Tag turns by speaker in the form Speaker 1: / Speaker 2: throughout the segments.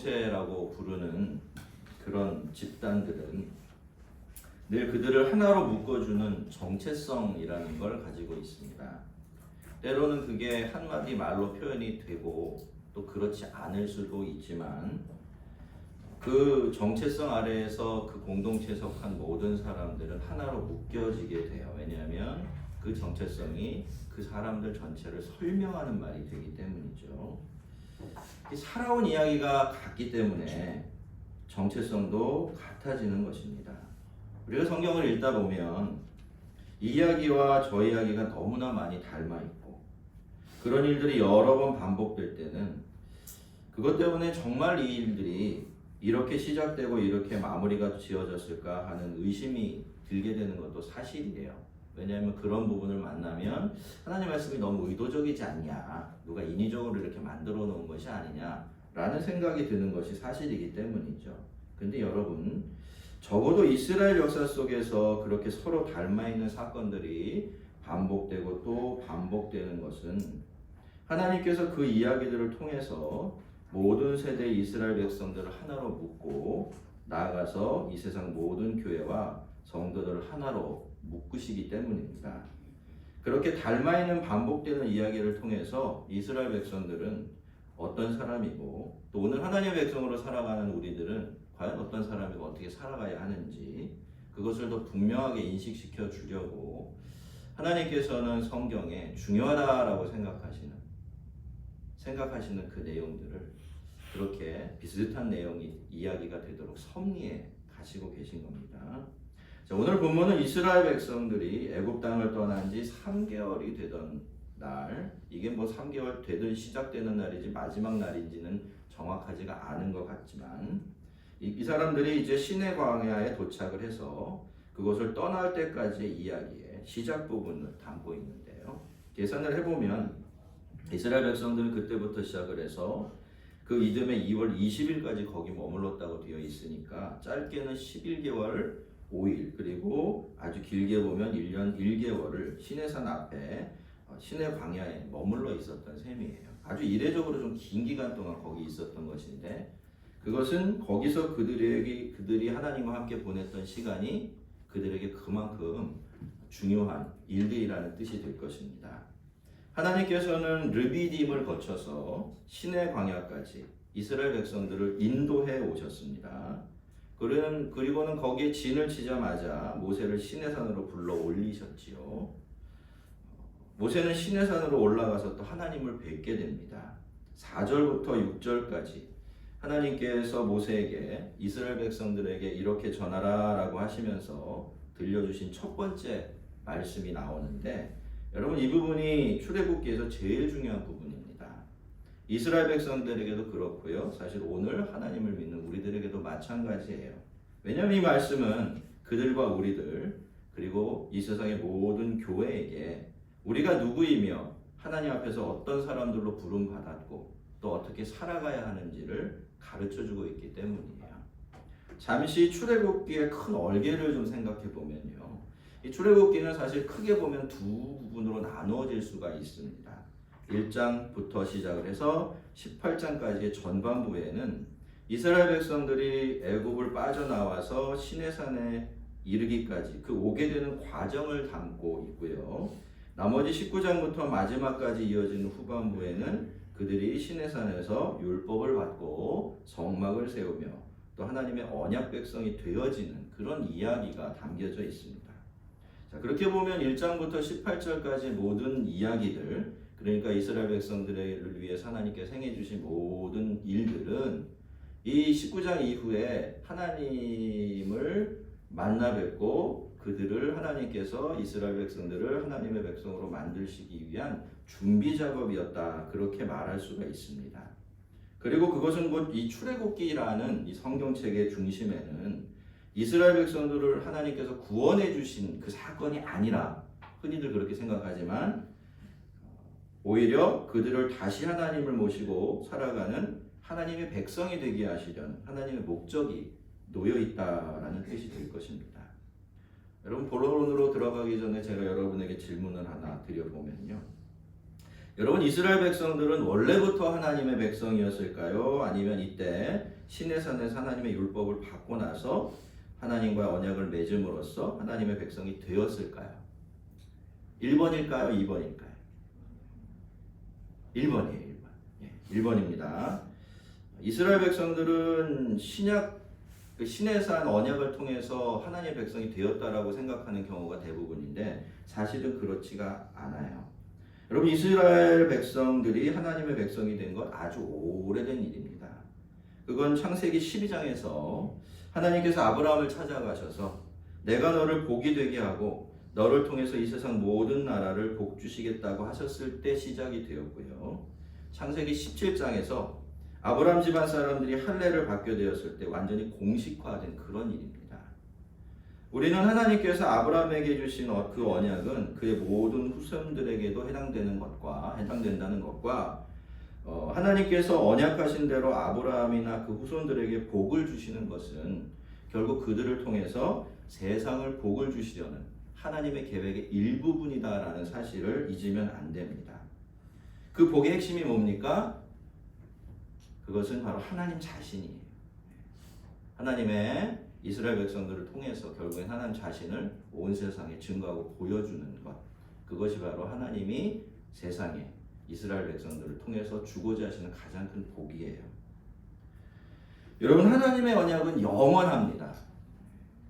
Speaker 1: 공동체라고 부르는 그런 집단들은 늘 그들을 하나로 묶어주는 정체성이라는 걸 가지고 있습니다. 때로는 그게 한마디 말로 표현이 되고 또 그렇지 않을 수도 있지만 그 정체성 아래에서 그 공동체에 속한 모든 사람들은 하나로 묶여지게 돼요. 왜냐하면 그 정체성이 그 사람들 전체를 설명하는 말이 되기 때문이죠. 살아온 이야기가 같기 때문에 정체성도 같아지는 것입니다. 우리가 성경을 읽다 보면 이 이야기와 저 이야기가 너무나 많이 닮아 있고 그런 일들이 여러 번 반복될 때는 그것 때문에 정말 이 일들이 이렇게 시작되고 이렇게 마무리가 지어졌을까 하는 의심이 들게 되는 것도 사실이에요. 왜냐하면 그런 부분을 만나면 하나님 말씀이 너무 의도적이지 않냐, 누가 인위적으로 이렇게 만들어 놓은 것이 아니냐라는 생각이 드는 것이 사실이기 때문이죠. 근데 여러분, 적어도 이스라엘 역사 속에서 그렇게 서로 닮아있는 사건들이 반복되고 또 반복되는 것은 하나님께서 그 이야기들을 통해서 모든 세대의 이스라엘 백성들을 하나로 묶고 나아가서 이 세상 모든 교회와 성도들을 하나로 묶으시기 때문입니다. 그렇게 닮아있는 반복되는 이야기를 통해서 이스라엘 백성들은 어떤 사람이고 또 오늘 하나님의 백성으로 살아가는 우리들은 과연 어떤 사람이고 어떻게 살아가야 하는지 그것을 더 분명하게 인식시켜 주려고 하나님께서는 성경에 중요하다라고 생각하시는 그 내용들을 그렇게 비슷한 내용이 이야기가 되도록 섭리해 가시고 계신 겁니다. 자, 오늘 본문은 이스라엘 백성들이 애굽 땅을 떠난 지 3개월이 되던 날, 이게 뭐 3개월 되던 시작되는 날이지 마지막 날인지는 정확하지가 않은 것 같지만 이 사람들이 이제 시내 광야에 도착을 해서 그곳을 떠날 때까지의 이야기의 시작 부분을 담고 있는데요. 계산을 해보면 이스라엘 백성들은 그때부터 시작을 해서 그 이듬해 2월 20일까지 거기 머물렀다고 되어 있으니까 짧게는 11개월 5일 그리고 아주 길게 보면 1년 1개월을 시내산 앞에 시내 광야에 머물러 있었던 셈이에요. 아주 이례적으로 좀 긴 기간 동안 거기 있었던 것인데 그것은 거기서 그들이 하나님과 함께 보냈던 시간이 그들에게 그만큼 중요한 일들이라는 뜻이 될 것입니다. 하나님께서는 르비딤을 거쳐서 시내 광야까지 이스라엘 백성들을 인도해 오셨습니다. 그리고는 거기에 진을 치자마자 모세를 시내산으로 불러 올리셨지요. 모세는 시내산으로 올라가서 또 하나님을 뵙게 됩니다. 4절부터 6절까지 하나님께서 모세에게 이스라엘 백성들에게 이렇게 전하라 라고 하시면서 들려주신 첫 번째 말씀이 나오는데 여러분 이 부분이 출애굽기에서 제일 중요한 부분입니다. 이스라엘 백성들에게도 그렇고요. 사실 오늘 하나님을 믿는 우리들에게도 마찬가지예요. 왜냐하면 이 말씀은 그들과 우리들 그리고 이 세상의 모든 교회에게 우리가 누구이며 하나님 앞에서 어떤 사람들로 부름받았고 또 어떻게 살아가야 하는지를 가르쳐주고 있기 때문이에요. 잠시 출애굽기의 큰 얼개를 좀 생각해 보면요. 이 출애굽기는 사실 크게 보면 두 부분으로 나누어질 수가 있습니다. 1장부터 시작을 해서 18장까지의 전반부에는 이스라엘 백성들이 애굽을 빠져나와서 시내산에 이르기까지 그 오게 되는 과정을 담고 있고요. 나머지 19장부터 마지막까지 이어지는 후반부에는 그들이 시내산에서 율법을 받고 성막을 세우며 또 하나님의 언약 백성이 되어지는 그런 이야기가 담겨져 있습니다. 자, 그렇게 보면 1장부터 18절까지 모든 이야기들 그러니까 이스라엘 백성들을 위해서 하나님께서 행해 주신 모든 일들은 이 19장 이후에 하나님을 만나 뵙고 그들을 하나님께서 이스라엘 백성들을 하나님의 백성으로 만드시기 위한 준비 작업이었다 그렇게 말할 수가 있습니다. 그리고 그것은 곧 이 출애굽기라는 이 성경책의 중심에는 이스라엘 백성들을 하나님께서 구원해 주신 그 사건이 아니라 흔히들 그렇게 생각하지만 오히려 그들을 다시 하나님을 모시고 살아가는 하나님의 백성이 되게 하시려는 하나님의 목적이 놓여 있다라는 뜻이 될 것입니다. 여러분 본론으로 들어가기 전에 제가 여러분에게 질문을 하나 드려보면요. 여러분 이스라엘 백성들은 원래부터 하나님의 백성이었을까요? 아니면 이때 시내산에서 하나님의 율법을 받고 나서 하나님과 언약을 맺음으로써 하나님의 백성이 되었을까요? 1번일까요? 2번일까요? 1번이에요. 1번. 예, 1번입니다. 이스라엘 백성들은 시내산 언약을 통해서 하나님의 백성이 되었다라고 생각하는 경우가 대부분인데 사실은 그렇지가 않아요. 여러분 이스라엘 백성들이 하나님의 백성이 된 건 아주 오래된 일입니다. 그건 창세기 12장에서 하나님께서 아브라함을 찾아가셔서 내가 너를 복이 되게 하고 너를 통해서 이 세상 모든 나라를 복 주시겠다고 하셨을 때 시작이 되었고요. 창세기 17장에서 아브라함 집안 사람들이 할례를 받게 되었을 때 완전히 공식화된 그런 일입니다. 우리는 하나님께서 아브라함에게 주신 그 언약은 그의 모든 후손들에게도 해당된다는 것과 하나님께서 언약하신 대로 아브라함이나 그 후손들에게 복을 주시는 것은 결국 그들을 통해서 세상을 복을 주시려는 하나님의 계획의 일부분이다라는 사실을 잊으면 안 됩니다. 그 복의 핵심이 뭡니까? 그것은 바로 하나님 자신이에요. 하나님의 이스라엘 백성들을 통해서 결국엔 하나님 자신을 온 세상에 증거하고 보여주는 것. 그것이 바로 하나님이 세상에 이스라엘 백성들을 통해서 주고자 하시는 가장 큰 복이에요. 여러분 하나님의 언약은 영원합니다.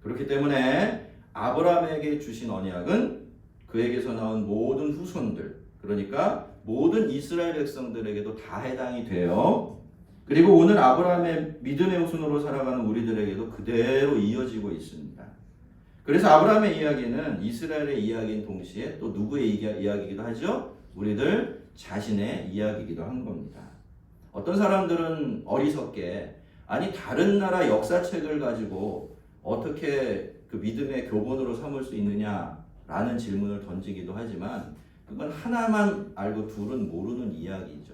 Speaker 1: 그렇기 때문에 아브라함에게 주신 언약은 그에게서 나온 모든 후손들, 그러니까 모든 이스라엘 백성들에게도 다 해당이 돼요. 그리고 오늘 아브라함의 믿음의 후손으로 살아가는 우리들에게도 그대로 이어지고 있습니다. 그래서 아브라함의 이야기는 이스라엘의 이야기인 동시에 또 누구의 이야기이기도 하죠? 우리들 자신의 이야기이기도 한 겁니다. 어떤 사람들은 어리석게 아니 다른 나라 역사책을 가지고 어떻게 그 믿음의 교본으로 삼을 수 있느냐라는 질문을 던지기도 하지만 그건 하나만 알고 둘은 모르는 이야기죠.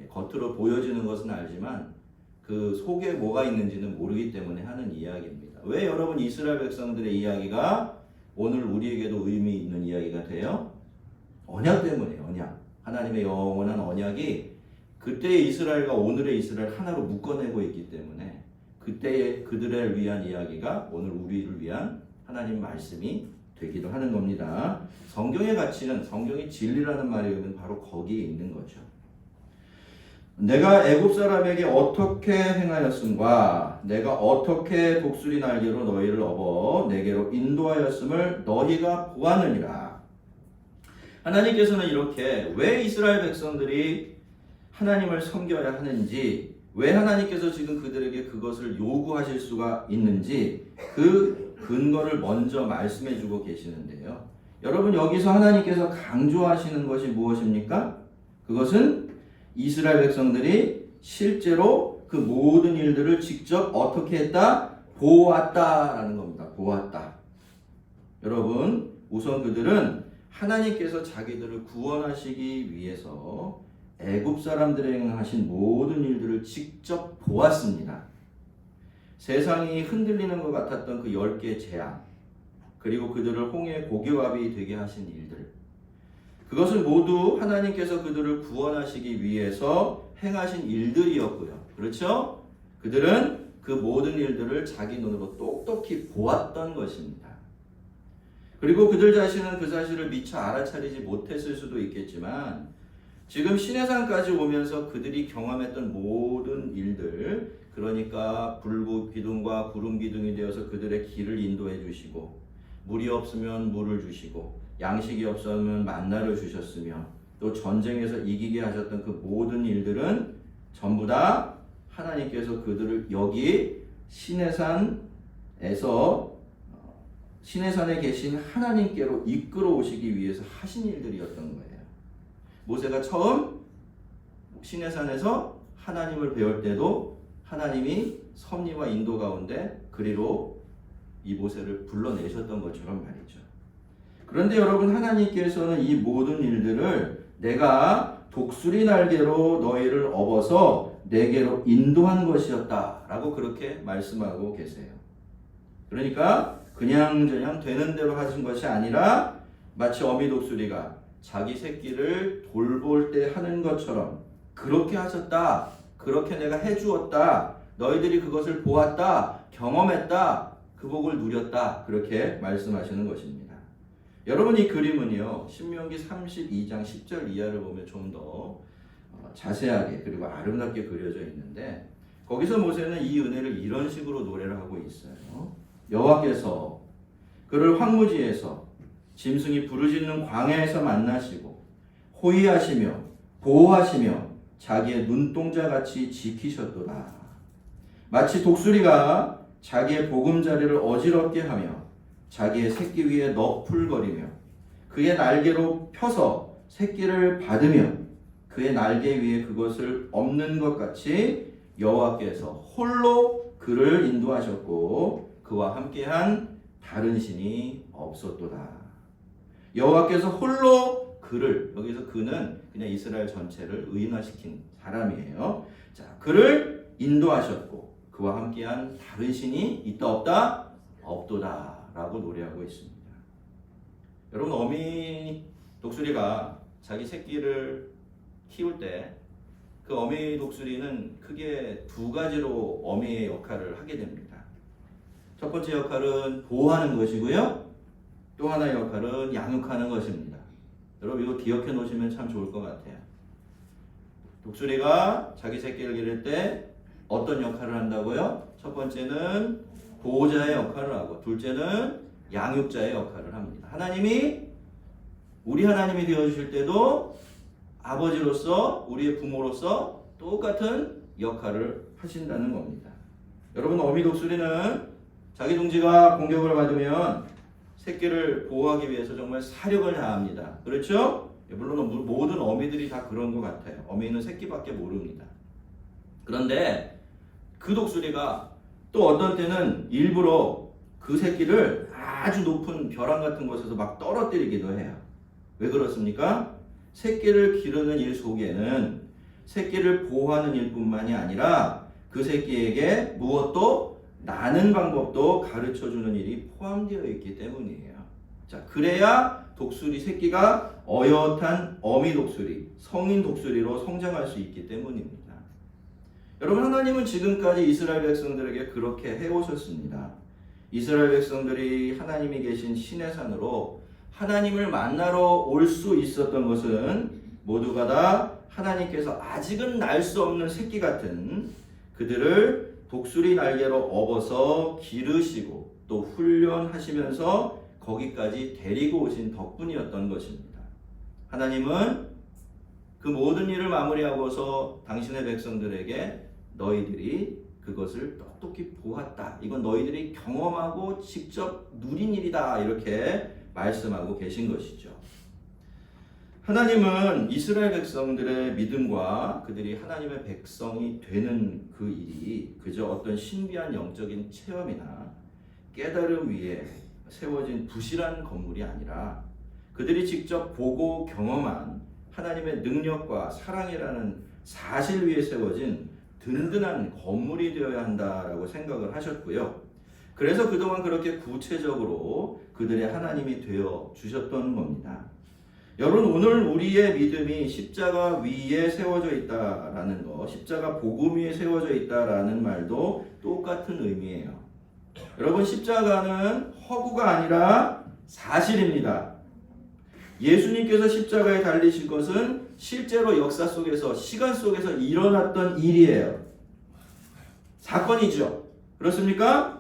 Speaker 1: 겉으로 보여지는 것은 알지만 그 속에 뭐가 있는지는 모르기 때문에 하는 이야기입니다. 왜 여러분 이스라엘 백성들의 이야기가 오늘 우리에게도 의미 있는 이야기가 돼요? 언약 때문이에요. 언약. 하나님의 영원한 언약이 그때의 이스라엘과 오늘의 이스라엘 하나로 묶어내고 있기 때문에 그때의 그들을 위한 이야기가 오늘 우리를 위한 하나님 말씀이 되기도 하는 겁니다. 성경의 가치는 성경의 진리라는 말이 바로 거기에 있는 거죠. 내가 애굽 사람에게 어떻게 행하였음과 내가 어떻게 독수리 날개로 너희를 업어 내게로 인도하였음을 너희가 보았느니라. 하나님께서는 이렇게 왜 이스라엘 백성들이 하나님을 섬겨야 하는지, 왜 하나님께서 지금 그들에게 그것을 요구하실 수가 있는지 그 근거를 먼저 말씀해 주고 계시는데요. 여러분 여기서 하나님께서 강조하시는 것이 무엇입니까? 그것은 이스라엘 백성들이 실제로 그 모든 일들을 직접 어떻게 했다? 보았다라는 겁니다. 보았다. 여러분 우선 그들은 하나님께서 자기들을 구원하시기 위해서 애굽 사람들에게 하신 모든 일들을 직접 보았습니다. 세상이 흔들리는 것 같았던 그 10개의 재앙, 그리고 그들을 홍해 고기와비 되게 하신 일들, 그것은 모두 하나님께서 그들을 구원하시기 위해서 행하신 일들이었고요. 그렇죠? 그들은 그 모든 일들을 자기 눈으로 똑똑히 보았던 것입니다. 그리고 그들 자신은 그 사실을 미처 알아차리지 못했을 수도 있겠지만 지금 시내산까지 오면서 그들이 경험했던 모든 일들, 그러니까 불 기둥과 구름 기둥이 되어서 그들의 길을 인도해 주시고 물이 없으면 물을 주시고 양식이 없으면 만나를 주셨으며 또 전쟁에서 이기게 하셨던 그 모든 일들은 전부 다 하나님께서 그들을 여기 시내산에 계신 하나님께로 이끌어 오시기 위해서 하신 일들이었던 거예요. 모세가 처음 시내산에서 하나님을 배울 때도 하나님이 섭리와 인도 가운데 그리로 이 모세를 불러내셨던 것처럼 말이죠. 그런데 여러분 하나님께서는 이 모든 일들을 내가 독수리 날개로 너희를 업어서 내게로 인도한 것이었다 라고 그렇게 말씀하고 계세요. 그러니까 그냥저냥 되는 대로 하신 것이 아니라 마치 어미 독수리가 자기 새끼를 돌볼 때 하는 것처럼 그렇게 하셨다. 그렇게 내가 해주었다. 너희들이 그것을 보았다. 경험했다. 그 복을 누렸다. 그렇게 말씀하시는 것입니다. 여러분 이 그림은요. 신명기 32장 10절 이하를 보면 좀 더 자세하게 그리고 아름답게 그려져 있는데 거기서 모세는 이 은혜를 이런 식으로 노래를 하고 있어요. 여호와께서 그를 황무지에서 짐승이 부르짖는 광야에서 만나시고 호위하시며 보호하시며 자기의 눈동자같이 지키셨도다. 마치 독수리가 자기의 보금자리를 어지럽게 하며 자기의 새끼 위에 너풀거리며 그의 날개로 펴서 새끼를 받으며 그의 날개 위에 그것을 엎는 것 같이 여호와께서 홀로 그를 인도하셨고 그와 함께한 다른 신이 없었도다. 여호와께서 홀로 그를, 여기서 그는 그냥 이스라엘 전체를 의인화시킨 사람이에요. 자, 그를 인도하셨고 그와 함께한 다른 신이 있다 없다? 없도다 라고 노래하고 있습니다. 여러분 어미 독수리가 자기 새끼를 키울 때 그 어미 독수리는 크게 두 가지로 어미의 역할을 하게 됩니다. 첫 번째 역할은 보호하는 것이고요. 또 하나의 역할은 양육하는 것입니다. 여러분 이거 기억해 놓으시면 참 좋을 것 같아요. 독수리가 자기 새끼를 기를 때 어떤 역할을 한다고요? 첫 번째는 보호자의 역할을 하고 둘째는 양육자의 역할을 합니다. 우리 하나님이 되어주실 때도 아버지로서 우리의 부모로서 똑같은 역할을 하신다는 겁니다. 여러분 어미 독수리는 자기 둥지가 공격을 받으면 새끼를 보호하기 위해서 정말 사력을 다합니다. 그렇죠? 물론 모든 어미들이 다 그런 것 같아요. 어미는 새끼밖에 모릅니다. 그런데 그 독수리가 또 어떤 때는 일부러 그 새끼를 아주 높은 벼랑 같은 곳에서 막 떨어뜨리기도 해요. 왜 그렇습니까? 새끼를 기르는 일 속에는 새끼를 보호하는 일뿐만이 아니라 그 새끼에게 무엇도 나는 방법도 가르쳐주는 일이 포함되어 있기 때문이에요. 자, 그래야 독수리 새끼가 어엿한 어미 독수리, 성인 독수리로 성장할 수 있기 때문입니다. 여러분 하나님은 지금까지 이스라엘 백성들에게 그렇게 해오셨습니다. 이스라엘 백성들이 하나님이 계신 시내산으로 하나님을 만나러 올 수 있었던 것은 모두가 다 하나님께서 아직은 날 수 없는 새끼 같은 그들을 독수리 날개로 업어서 기르시고 또 훈련하시면서 거기까지 데리고 오신 덕분이었던 것입니다. 하나님은 그 모든 일을 마무리하고서 당신의 백성들에게 너희들이 그것을 똑똑히 보았다. 이건 너희들이 경험하고 직접 누린 일이다. 이렇게 말씀하고 계신 것이죠. 하나님은 이스라엘 백성들의 믿음과 그들이 하나님의 백성이 되는 그 일이 그저 어떤 신비한 영적인 체험이나 깨달음 위에 세워진 부실한 건물이 아니라 그들이 직접 보고 경험한 하나님의 능력과 사랑이라는 사실 위에 세워진 든든한 건물이 되어야 한다라고 생각을 하셨고요. 그래서 그동안 그렇게 구체적으로 그들의 하나님이 되어 주셨던 겁니다. 여러분 오늘 우리의 믿음이 십자가 위에 세워져 있다라는 거, 십자가 복음 위에 세워져 있다라는 말도 똑같은 의미예요. 여러분 십자가는 허구가 아니라 사실입니다. 예수님께서 십자가에 달리신 것은 실제로 역사 속에서 시간 속에서 일어났던 일이에요. 사건이죠. 그렇습니까?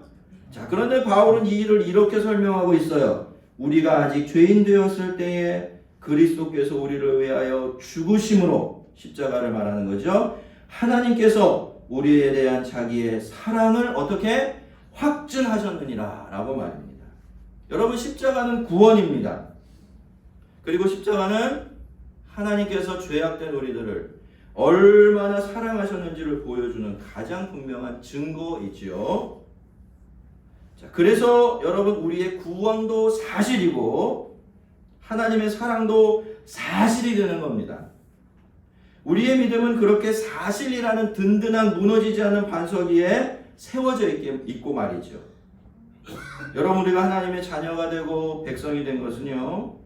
Speaker 1: 자, 그런데 바울은 이 일을 이렇게 설명하고 있어요. 우리가 아직 죄인 되었을 때에 그리스도께서 우리를 위하여 죽으심으로 십자가를 말하는 거죠. 하나님께서 우리에 대한 자기의 사랑을 어떻게 확증하셨느니라 라고 말입니다. 여러분 십자가는 구원입니다. 그리고 십자가는 하나님께서 죄악된 우리들을 얼마나 사랑하셨는지를 보여주는 가장 분명한 증거이지요. 자, 그래서 여러분 우리의 구원도 사실이고 하나님의 사랑도 사실이 되는 겁니다. 우리의 믿음은 그렇게 사실이라는 든든한 무너지지 않는 반석 위에 세워져 있고 말이죠. 여러분 우리가 하나님의 자녀가 되고 백성이 된 것은요.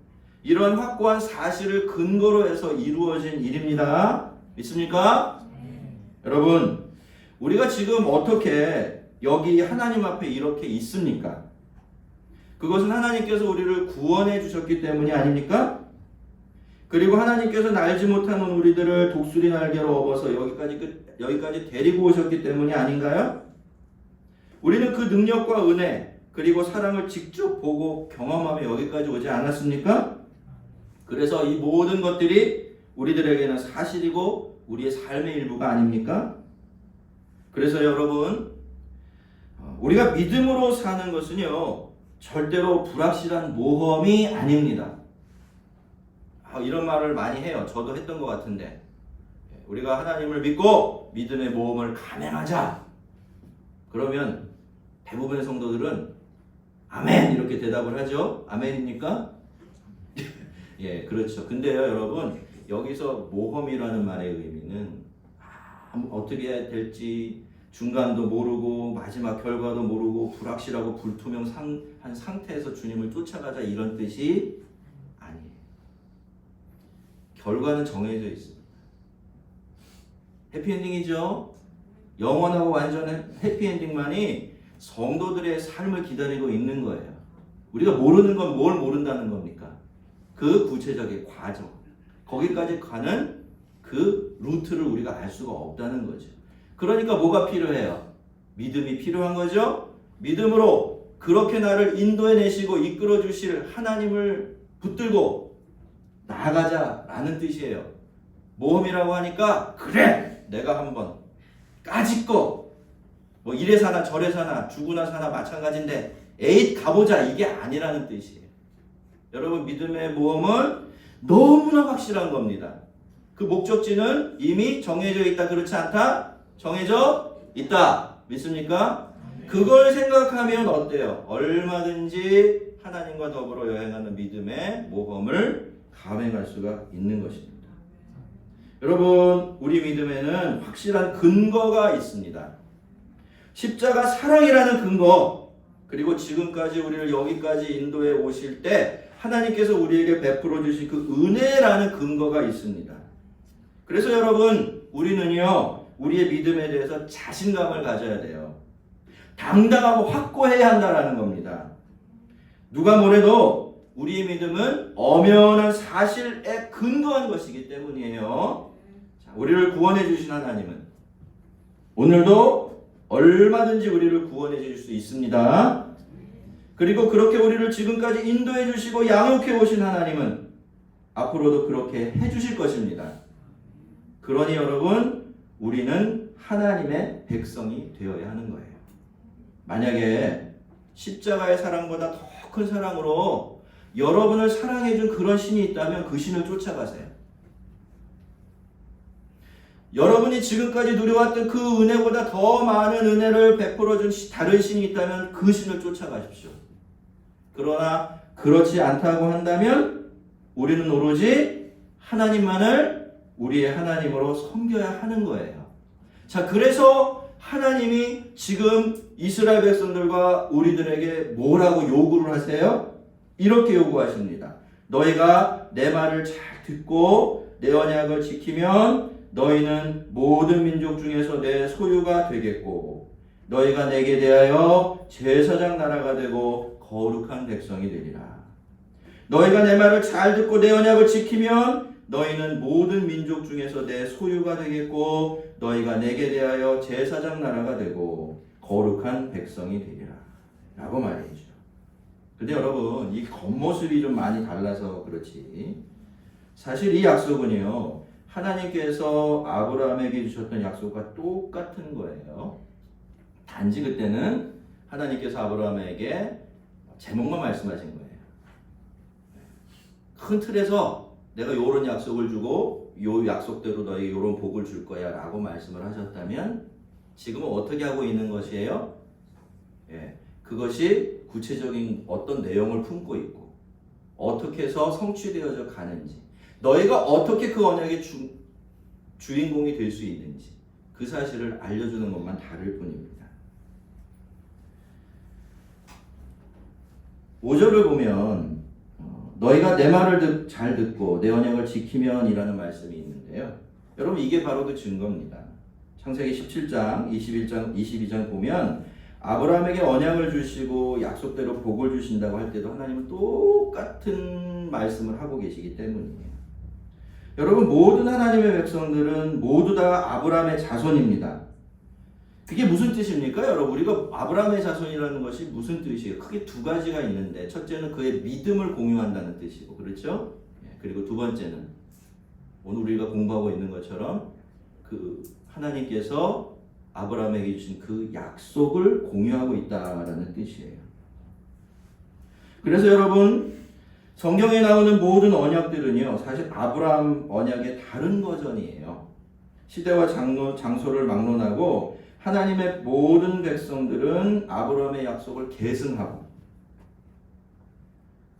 Speaker 1: 이런 확고한 사실을 근거로 해서 이루어진 일입니다. 믿습니까? 여러분, 우리가 지금 어떻게 여기 하나님 앞에 이렇게 있습니까? 그것은 하나님께서 우리를 구원해 주셨기 때문이 아닙니까? 그리고 하나님께서 날지 못하는 우리들을 독수리 날개로 업어서 여기까지 데리고 오셨기 때문이 아닌가요? 우리는 그 능력과 은혜 그리고 사랑을 직접 보고 경험하며 여기까지 오지 않았습니까? 그래서 이 모든 것들이 우리들에게는 사실이고 우리의 삶의 일부가 아닙니까? 그래서 여러분, 우리가 믿음으로 사는 것은요, 절대로 불확실한 모험이 아닙니다. 이런 말을 많이 해요. 저도 했던 것 같은데, 우리가 하나님을 믿고 믿음의 모험을 감행하자. 그러면 대부분의 성도들은 아멘 이렇게 대답을 하죠. 아멘입니까? 예, 그렇죠. 근데요, 여러분, 여기서 모험이라는 말의 의미는 어떻게 해야 될지 중간도 모르고 마지막 결과도 모르고 불확실하고 불투명한 상태에서 주님을 쫓아가자 이런 뜻이 아니에요. 결과는 정해져 있습니다. 해피엔딩이죠. 영원하고 완전한 해피엔딩만이 성도들의 삶을 기다리고 있는 거예요. 우리가 모르는 건 뭘 모른다는 겁니까? 그 구체적인 과정, 거기까지 가는 그 루트를 우리가 알 수가 없다는 거죠. 그러니까 뭐가 필요해요? 믿음이 필요한 거죠. 믿음으로 그렇게 나를 인도해 내시고 이끌어 주실 하나님을 붙들고 나아가자라는 뜻이에요. 모험이라고 하니까 그래 내가 한번 까짓거 뭐 이래 사나 저래 사나 죽으나 사나 마찬가지인데 에잇 가보자 이게 아니라는 뜻이에요. 여러분, 믿음의 모험은 너무나 확실한 겁니다. 그 목적지는 이미 정해져 있다, 그렇지 않다? 정해져 있다. 믿습니까? 그걸 생각하면 어때요? 얼마든지 하나님과 더불어 여행하는 믿음의 모험을 감행할 수가 있는 것입니다. 여러분, 우리 믿음에는 확실한 근거가 있습니다. 십자가 사랑이라는 근거, 그리고 지금까지 우리를 여기까지 인도해 오실 때 하나님께서 우리에게 베풀어 주신 그 은혜라는 근거가 있습니다. 그래서 여러분, 우리는요, 우리의 믿음에 대해서 자신감을 가져야 돼요. 당당하고 확고해야 한다는 겁니다. 누가 뭐래도 우리의 믿음은 엄연한 사실에 근거한 것이기 때문이에요. 자, 우리를 구원해 주신 하나님은 오늘도 얼마든지 우리를 구원해 주실 수 있습니다. 그리고 그렇게 우리를 지금까지 인도해 주시고 양육해 오신 하나님은 앞으로도 그렇게 해 주실 것입니다. 그러니 여러분, 우리는 하나님의 백성이 되어야 하는 거예요. 만약에 십자가의 사랑보다 더 큰 사랑으로 여러분을 사랑해 준 그런 신이 있다면 그 신을 쫓아가세요. 여러분이 지금까지 누려왔던 그 은혜보다 더 많은 은혜를 베풀어 준 다른 신이 있다면 그 신을 쫓아가십시오. 그러나 그렇지 않다고 한다면 우리는 오로지 하나님만을 우리의 하나님으로 섬겨야 하는 거예요. 자, 그래서 하나님이 지금 이스라엘 백성들과 우리들에게 뭐라고 요구를 하세요? 이렇게 요구하십니다. 너희가 내 말을 잘 듣고 내 언약을 지키면 너희는 모든 민족 중에서 내 소유가 되겠고 너희가 내게 대하여 제사장 나라가 되고 거룩한 백성이 되리라. 너희가 내 말을 잘 듣고 내 언약을 지키면 너희는 모든 민족 중에서 내 소유가 되겠고 너희가 내게 대하여 제사장 나라가 되고 거룩한 백성이 되리라 라고 말이죠. 근데 여러분, 이 겉모습이 좀 많이 달라서 그렇지 사실 이 약속은요, 하나님께서 아브라함에게 주셨던 약속과 똑같은 거예요. 단지 그때는 하나님께서 아브라함에게 제목만 말씀하신 거예요. 큰 틀에서 내가 요런 약속을 주고 요 약속대로 너희 요런 복을 줄 거야 라고 말씀을 하셨다면 지금은 어떻게 하고 있는 것이에요? 그것이 구체적인 어떤 내용을 품고 있고 어떻게 해서 성취되어져 가는지 너희가 어떻게 그 언약의 주인공이 될 수 있는지 그 사실을 알려주는 것만 다를 뿐입니다. 5절을 보면 너희가 내 말을 잘 듣고 내 언약을 지키면이라는 말씀이 있는데요. 여러분 이게 바로 그 증거입니다. 창세기 17장 22장 보면 아브라함에게 언약을 주시고 약속대로 복을 주신다고 할 때도 하나님은 똑같은 말씀을 하고 계시기 때문이에요. 여러분 모든 하나님의 백성들은 모두 다 아브라함의 자손입니다. 그게 무슨 뜻입니까? 여러분 우리가 아브라함의 자손이라는 것이 무슨 뜻이에요? 크게 두 가지가 있는데 첫째는 그의 믿음을 공유한다는 뜻이고 그렇죠? 그리고 두 번째는 오늘 우리가 공부하고 있는 것처럼 그 하나님께서 아브라함에게 주신 그 약속을 공유하고 있다라는 뜻이에요. 그래서 여러분 성경에 나오는 모든 언약들은요 사실 아브라함 언약의 다른 버전이에요. 시대와 장소를 막론하고 하나님의 모든 백성들은 아브라함의 약속을 계승하고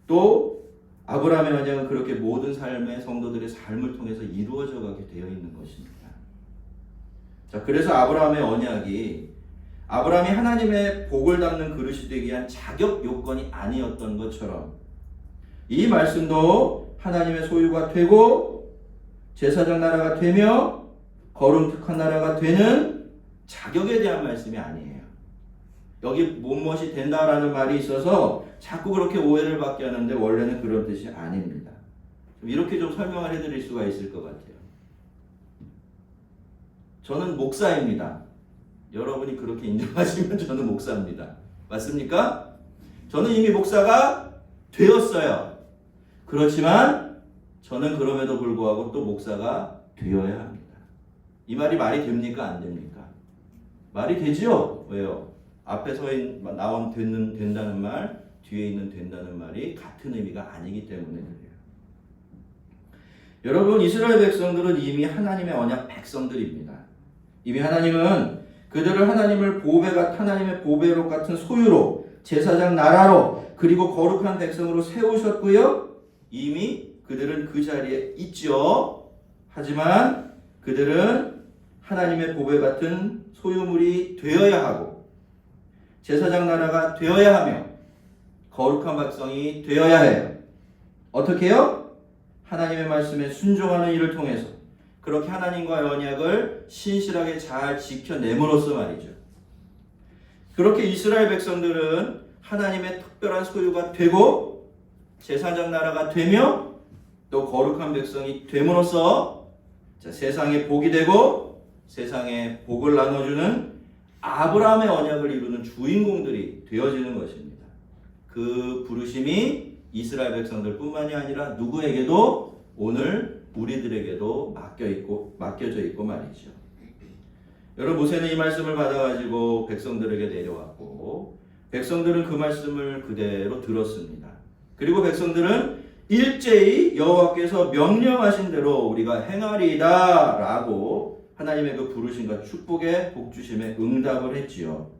Speaker 1: 또 아브라함의 언약은 그렇게 모든 삶의 성도들의 삶을 통해서 이루어져 가게 되어 있는 것입니다. 자, 그래서 아브라함의 언약이 아브라함이 하나님의 복을 담는 그릇이 되기 위한 자격 요건이 아니었던 것처럼 이 말씀도 하나님의 소유가 되고 제사장 나라가 되며 거룩한 나라가 되는 자격에 대한 말씀이 아니에요. 여기 무엇이 된다라는 말이 있어서 자꾸 그렇게 오해를 받게 하는데 원래는 그런 뜻이 아닙니다. 이렇게 좀 설명을 해드릴 수가 있을 것 같아요. 저는 목사입니다. 여러분이 그렇게 인정하시면 저는 목사입니다. 맞습니까? 저는 이미 목사가 되었어요. 그렇지만 저는 그럼에도 불구하고 또 목사가 되어야 합니다. 이 말이 됩니까? 안 됩니까? 말이 되지요? 왜요? 앞에 나온 된다는 말, 뒤에 있는 된다는 말이 같은 의미가 아니기 때문에 그래요. 여러분, 이스라엘 백성들은 이미 하나님의 언약 백성들입니다. 이미 하나님은 그들을 하나님의 보배로 같은 소유로, 제사장 나라로, 그리고 거룩한 백성으로 세우셨고요. 이미 그들은 그 자리에 있죠. 하지만 그들은 하나님의 보배 같은 소유물이 되어야 하고 제사장 나라가 되어야 하며 거룩한 백성이 되어야 해요. 어떻게 해요? 하나님의 말씀에 순종하는 일을 통해서 그렇게 하나님과의 언약을 신실하게 잘 지켜냄으로써 말이죠. 그렇게 이스라엘 백성들은 하나님의 특별한 소유가 되고 제사장 나라가 되며 또 거룩한 백성이 됨으로써 세상에 복이 되고 세상에 복을 나눠주는 아브라함의 언약을 이루는 주인공들이 되어지는 것입니다. 그 부르심이 이스라엘 백성들뿐만이 아니라 누구에게도 오늘 우리들에게도 맡겨져 있고 말이죠. 여러분 모세는 이 말씀을 받아가지고 백성들에게 내려왔고 백성들은 그 말씀을 그대로 들었습니다. 그리고 백성들은 일제히 여호와께서 명령하신 대로 우리가 행하리이다 라고 하나님의 그 부르심과 축복의 복주심에 응답을 했지요.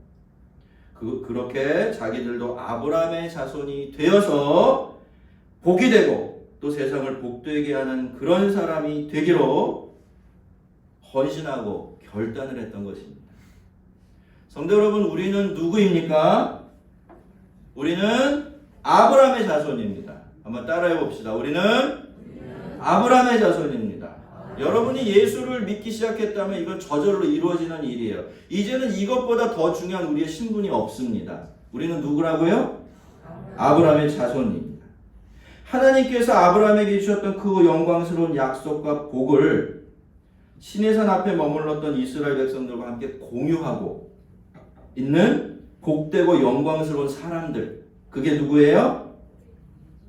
Speaker 1: 그렇게 자기들도 아브라함의 자손이 되어서 복이 되고 또 세상을 복되게 하는 그런 사람이 되기로 헌신하고 결단을 했던 것입니다. 성도 여러분, 우리는 누구입니까? 우리는 아브라함의 자손입니다. 한번 따라해 봅시다. 우리는 아브라함의 자손입니다. 여러분이 예수를 믿기 시작했다면 이건 저절로 이루어지는 일이에요. 이제는 이것보다 더 중요한 우리의 신분이 없습니다. 우리는 누구라고요? 아브라함의 자손입니다. 하나님께서 아브라함에게 주셨던 그 영광스러운 약속과 복을 시내산 앞에 머물렀던 이스라엘 백성들과 함께 공유하고 있는 복되고 영광스러운 사람들, 그게 누구예요?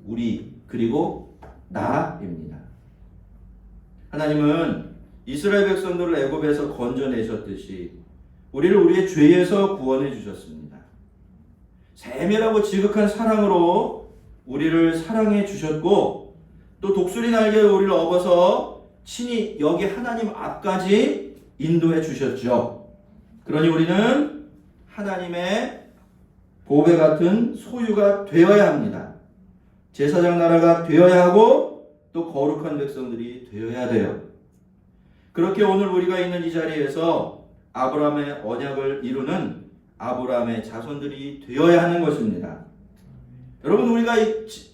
Speaker 1: 우리, 그리고 나입니다. 하나님은 이스라엘 백성들을 애굽에서 건져내셨듯이 우리를 우리의 죄에서 구원해 주셨습니다. 세밀하고 지극한 사랑으로 우리를 사랑해 주셨고 또 독수리 날개로 우리를 업어서 친히 여기 하나님 앞까지 인도해 주셨죠. 그러니 우리는 하나님의 보배 같은 소유가 되어야 합니다. 제사장 나라가 되어야 하고 또 거룩한 백성들이 되어야 돼요. 그렇게 오늘 우리가 있는 이 자리에서 아브라함의 언약을 이루는 아브라함의 자손들이 되어야 하는 것입니다. 여러분 우리가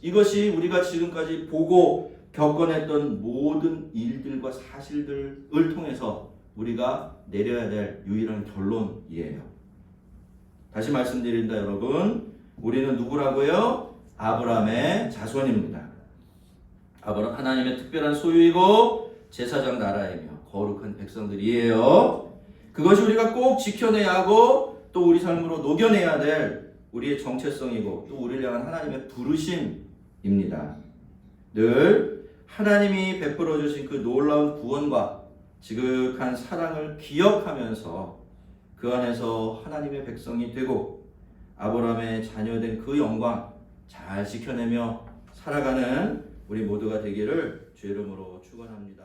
Speaker 1: 이것이 우리가 지금까지 보고 겪어냈던 모든 일들과 사실들을 통해서 우리가 내려야 될 유일한 결론이에요. 다시 말씀드린다 여러분. 우리는 누구라고요? 아브라함의 자손입니다. 아브라함 하나님의 특별한 소유이고 제사장 나라이며 거룩한 백성들이에요. 그것이 우리가 꼭 지켜내야 하고 또 우리 삶으로 녹여내야 될 우리의 정체성이고 또 우리를 향한 하나님의 부르심입니다. 늘 하나님이 베풀어 주신 그 놀라운 구원과 지극한 사랑을 기억하면서 그 안에서 하나님의 백성이 되고 아브라함의 자녀된 그 영광 잘 지켜내며 살아가는 우리 모두가 되기를 주의 이름으로 축원합니다.